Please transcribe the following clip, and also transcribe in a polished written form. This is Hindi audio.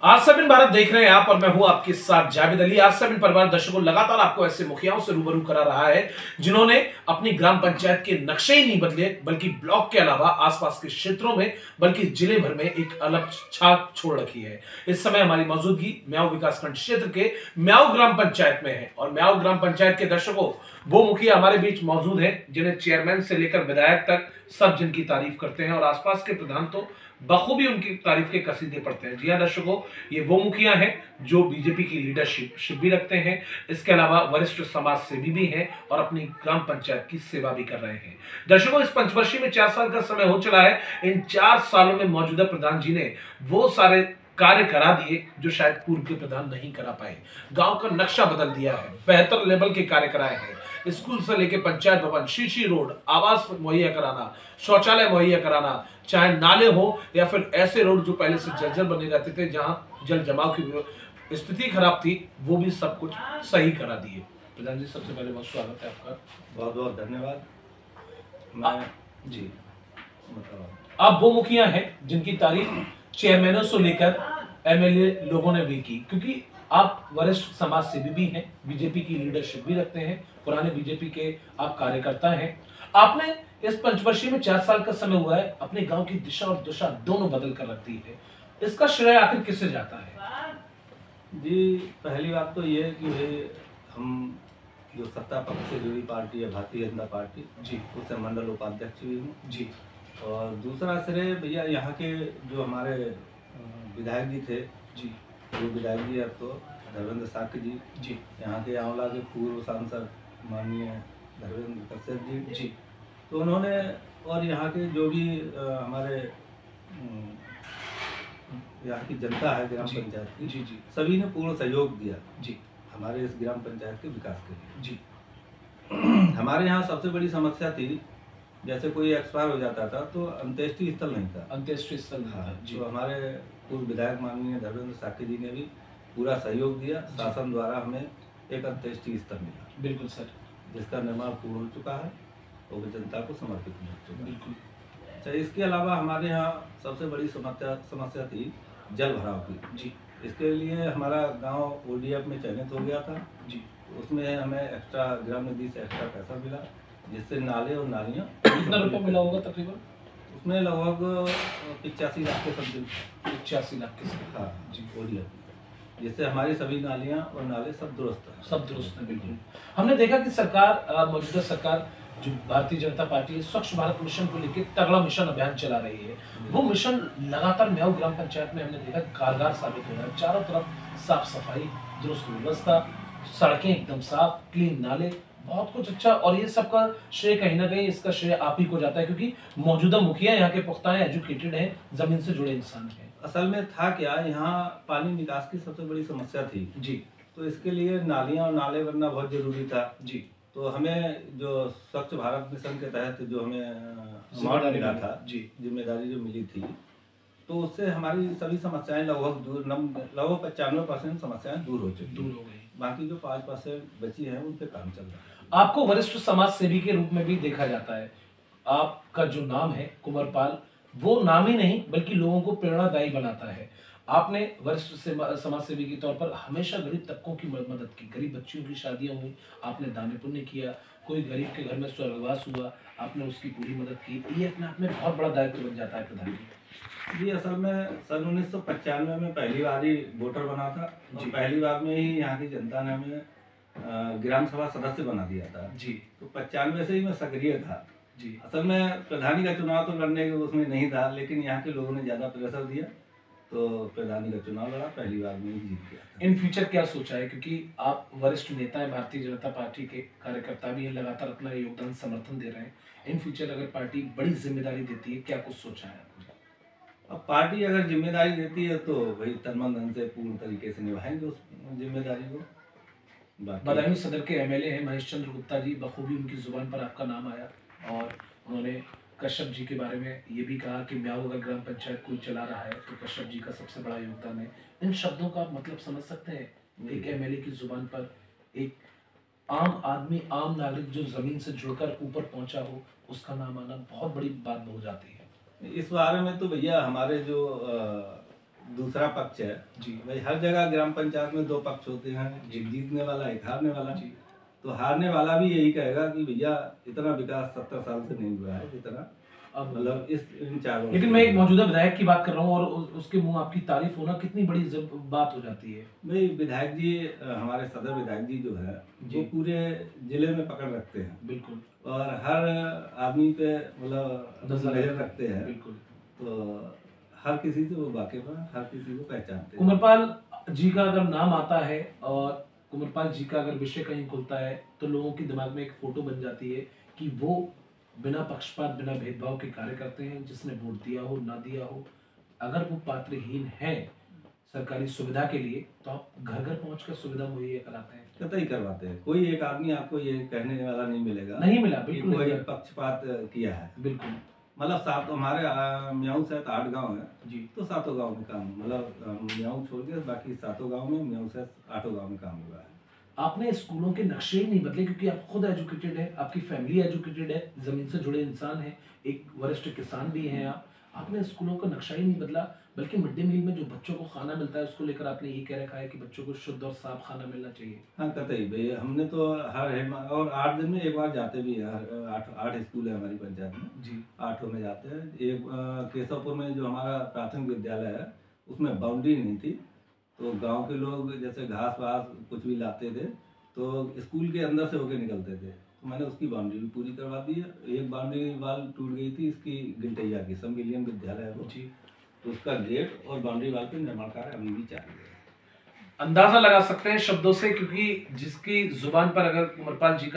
आज सब इन भारत देख रहे हैं आप और मैं हूं आपके साथ जावेद अली। आज सब इन परिवार दर्शकों लगातार आपको ऐसे मुखियाओं से रूबरू करा रहा है जिन्होंने अपनी ग्राम पंचायत के नक्शे ही नहीं बदले बल्कि ब्लॉक के अलावा आसपास के क्षेत्रों में बल्कि जिले भर में एक अलग छाप छोड़ रखी है। इस समय हमारी मौजूदगी म्याऊ विकासखंड क्षेत्र के म्याऊ ग्राम पंचायत में है और म्याऊ ग्राम पंचायत के दर्शकों वो मुखिया हमारे बीच मौजूद हैं जिन्हें चेयरमैन से लेकर विधायक तक सब जिनकी तारीफ करते हैं और आसपास के प्रधान तो बखूबी उनकी तारीफ के कसीदे पढ़ते हैं। जी हाँ दर्शकों, ये वो मुखिया हैं जो बीजेपी की लीडरशिप भी रखते हैं, इसके अलावा वरिष्ठ समाज सेवी भी हैं और अपनी ग्राम पंचायत की सेवा भी कर रहे हैं। दर्शकों, इस पंचवर्षीय में 4 साल का समय हो चला है। इन 4 सालों में मौजूदा प्रधान जी ने वो सारे कार्य करा दिए जो शायद पूर्व के प्रधान नहीं करा पाए। गांव का नक्शा बदल दिया है, बेहतर लेवल के कार्य कराए हैं। स्कूल से लेकर पंचायत भवन, शीशी रोड, आवास मुहैया कराना, शौचालय मुहैया कराना, चाहे नाले हो या फिर ऐसे रोड जो पहले से जर्जर बने रहते थे जहां जल जमाव की स्थिति खराब थी, वो भी सब कुछ सही करा दिए। प्रधान जी, सबसे पहले बहुत स्वागत है आपका। बहुत बहुत धन्यवाद। जी आप वो मुखिया हैं जिनकी तारीफ चेयरमैनों से लेकर एमएलए लोगों ने भी की, क्योंकि आप वरिष्ठ समाज सेवी भी हैं, बीजेपी की लीडरशिप भी रखते हैं, पुराने बीजेपी के आप कार्यकर्ता हैं। आपने इस पंचवर्षीय में 4 साल का समय हुआ है, अपने गांव की दिशा और दिशा दोनों बदल कर रख दी है। इसका श्रेय आखिर किससे जाता है? जी, पहली बात तो ये है कि भाई हम जो सत्ता पक्ष से जुड़ी पार्टी है भारतीय जनता पार्टी जी, उससे मंडल उपाध्यक्ष भी हूँ जी। और दूसरा श्रेय भैया यहाँ के जो हमारे विधायक जी थे जी, वो विधायक जी अब तो धर्मेंद्र साक्य जी जी, यहाँ के आंवला के पूर्व सांसद माननीय धर्मेंद्र कश्यप जी जी, तो उन्होंने और यहाँ के जो भी हमारे यहाँ की जनता है ग्राम पंचायत की जी, जी, सभी ने पूर्ण सहयोग दिया जी, हमारे इस ग्राम पंचायत के विकास के लिए। जी। हमारे यहाँ सबसे बड़ी समस्या थी, जैसे कोई एक्सपायर हो जाता था तो अंत्येष्टि स्थल नहीं था। अंत्येष्टि स्थल हाँ, जी। तो हमारे पूर्व विधायक माननीय धर्मेंद्र साक्य जी ने भी पूरा सहयोग दिया। शासन द्वारा हमें एक अंत्येष्टि स्थल मिला। बिल्कुल सर, जिसका निर्माण पूर्ण हो चुका है और वो जनता को समर्पित हो चुका है। बिल्कुल। अच्छा, इसके अलावा हमारे यहाँ सबसे बड़ी समस्या थी जल भराव की। जी, इसके लिए हमारा गांव ओडीएफ में चयनित हो गया था जी। उसमें हमें एक्स्ट्रा ग्राम नदी से एक्स्ट्रा पैसा मिला, जिससे नाले और नालियाँ कितना रुपया मिला होगा तकरीबन? उसमें लगभग 85 लाख के समथिंग। 85 लाख के। हाँ जी, ओडीएफ, जिससे हमारी सभी नालियाँ और नाले सब दुरुस्त हैं। सब दुरुस्त है, बिल्कुल। हमने देखा कि सरकार, मौजूदा सरकार जो भारतीय जनता पार्टी है, स्वच्छ भारत मिशन को लेकर तगड़ा मिशन अभियान चला रही है। वो मिशन लगातार म्याऊ ग्राम पंचायत में हमने देखा कारगर साबित हो रहा है। चारों तरफ साफ सफाई, दुरुस्त व्यवस्था, सड़कें एकदम साफ, क्लीन नाले, बहुत कुछ अच्छा। और ये सबका श्रेय कहीं ना कहीं इसका श्रेय आप ही को जाता है, क्योंकि मौजूदा मुखिया यहाँ के पुख्ता हैं, एजुकेटेड हैं, जमीन से जुड़े इंसान हैं। असल में था क्या, यहाँ पानी निकास की सबसे बड़ी समस्या थी जी, तो इसके लिए नालियाँ और नाले बनना बहुत जरूरी था जी। तो हमें जो स्वच्छ भारत मिशन के तहत जो हमें अवार्ड मिला था जी, जिम्मेदारी जो मिली थी, तो उससे हमारी सभी समस्याएं लगभग 95% समस्याएं दूर हो गई। बाकी जो 5% बची हैं उन पे काम चल रहा है। आपको वरिष्ठ समाज सेवी के रूप में भी देखा जाता है। आपका जो नाम है कुंवरपाल, वो नाम ही नहीं बल्कि लोगों को प्रेरणादायी बनाता है। आपने वरिष्ठ समाज सेवी के तौर पर हमेशा गरीब तबकों की मदद की, गरीब बच्चियों की शादियां हुई, आपने दान पुण्य किया, कोई गरीब के घर में स्वर्गवास हुआ, आपने उसकी पूरी मदद की। ये अपने आप में बहुत बड़ा दायित्व बन जाता है प्रधान जी। जी, असल में सन 1995 में पहली बार ही वोटर बना था और पहली बार में ही यहाँ की जनता ने हमें ग्राम सभा सदस्य बना दिया था जी। तो 95 से ही मैं सक्रिय था जी। असल में प्रधानी का चुनाव तो लड़ने के उसमें नहीं था, लेकिन यहाँ के लोगों ने ज्यादा प्रेशर दिया तो प्रधानी का चुनाव लड़ा, पहली बार में ही जीत गया। इन फ्यूचर क्या सोचा है, क्योंकि आप वरिष्ठ नेता हैं, भारतीय जनता पार्टी के कार्यकर्ता भी हैं, लगातार अपना योगदान समर्थन दे रहे हैं। इन फ्यूचर अगर पार्टी बड़ी जिम्मेदारी देती है, क्या कुछ सोचा है आपने? अब पार्टी अगर जिम्मेदारी देती है तो भाई तन मन धन से पूर्ण तरीके से निभाएंगे उस जिम्मेदारी को। बदायूं सदर के एमएलए हैं महेश चंद्र गुप्ता जी, बखूबी उनकी जुबान पर आपका नाम आया और उन्होंने कश्यप जी के बारे में ये भी कहा कि म्याऊ अगर ग्राम पंचायत कोई चला रहा है तो कश्यप जी का सबसे बड़ा योगदान है। इन शब्दों का आप मतलब समझ सकते हैं? एक एमएलए की जुबान पर एक आम आदमी, आम नागरिक जो जमीन से जुड़कर ऊपर पहुंचा हो, उसका नाम आना बहुत बड़ी बात हो जाती है। इस बारे में तो भैया हमारे जो दूसरा पक्ष है जी भाई। हर जगह ग्राम पंचायत में दो पक्ष होते हैं, एक जीतने वाला एक हारने वाला। तो हारने वाला भी यही कहेगा कि भैया इतना विकास 70 साल से नहीं हुआ है जितना मतलब इन 4 वर्षों। लेकिन मैं एक मौजूदा विधायक की बात कर रहा हूँ और उसके मुंह आपकी तारीफ होना कितनी बड़ी बात हो जाती है। भाई विधायक जी, हमारे सदर विधायक जी जो है वो पूरे जिले में पकड़ रखते हैं। बिल्कुल। और हर आदमी पे मतलब नजर रखते हैं। बिल्कुल। तो हर किसी से वो वाकिफ है, हर किसी को पहचानते हैं। कुंवरपाल जी का अगर नाम आता है और कुंवरपाल जी का अगर विषय कहीं खुलता है तो लोगों के दिमाग में एक फोटो बन जाती है कि वो बिना पक्षपात बिना भेदभाव के कार्य करते हैं। जिसने वोट दिया हो ना दिया हो, अगर वो पात्रहीन है सरकारी सुविधा के लिए तो आप घर घर पहुंचकर सुविधा मुहैया कराते हैं। कतई करवाते हैं। कोई एक आदमी आपको ये कहने वाला नहीं मिलेगा, नहीं मिला, बिल्कुल कोई पक्षपात किया है। बिल्कुल। मतलब 7 हमारे म्याऊं सहित 8 गांव है जी। तो 7 गांव में काम, मतलब म्याऊं छोड़ के बाकी 7 गांव में म्याऊं सहित 8 गांव में काम हुआ है। आपने स्कूलों के नक्शे ही नहीं बदले क्योंकि आप खुद एजुकेटेड है, आपकी फैमिली एजुकेटेड है, जमीन से जुड़े इंसान हैं, एक वरिष्ठ किसान भी हैं आप। आपने स्कूलों का नक्शा ही नहीं बदला, बल्कि मिड डे मील में जो बच्चों को खाना मिलता है उसको लेकर आपने ये कह रखा है कि बच्चों को शुद्ध और साफ खाना मिलना चाहिए। हाँ कतई भाई, हमने तो हर हेड और 8 दिन में एक बार जाते भी हैं। 8 स्कूल है हमारी पंचायत में जी, 8 में जाते हैं। एक केशवपुर में जो हमारा प्राथमिक विद्यालय है उसमें बाउंड्री नहीं थी, तो गांव के लोग जैसे घास वास कुछ भी लाते थे तो स्कूल के अंदर से होके निकलते थे, तो मैंने उसकी बाउंड्री भी पूरी करवा दी है। एक बाउंड्री वाल टूट गई थी इसकी गिलटैया की, सब मिलियन विद्यालय है वो जी, तो उसका गेट और बाउंड्री वाल पे निर्माण कार्य अभी भी चालू है। अंदाजा लगा सकते हैं शब्दों से, क्योंकि जिसकी जुबान पर अगर कुंवरपाल जी का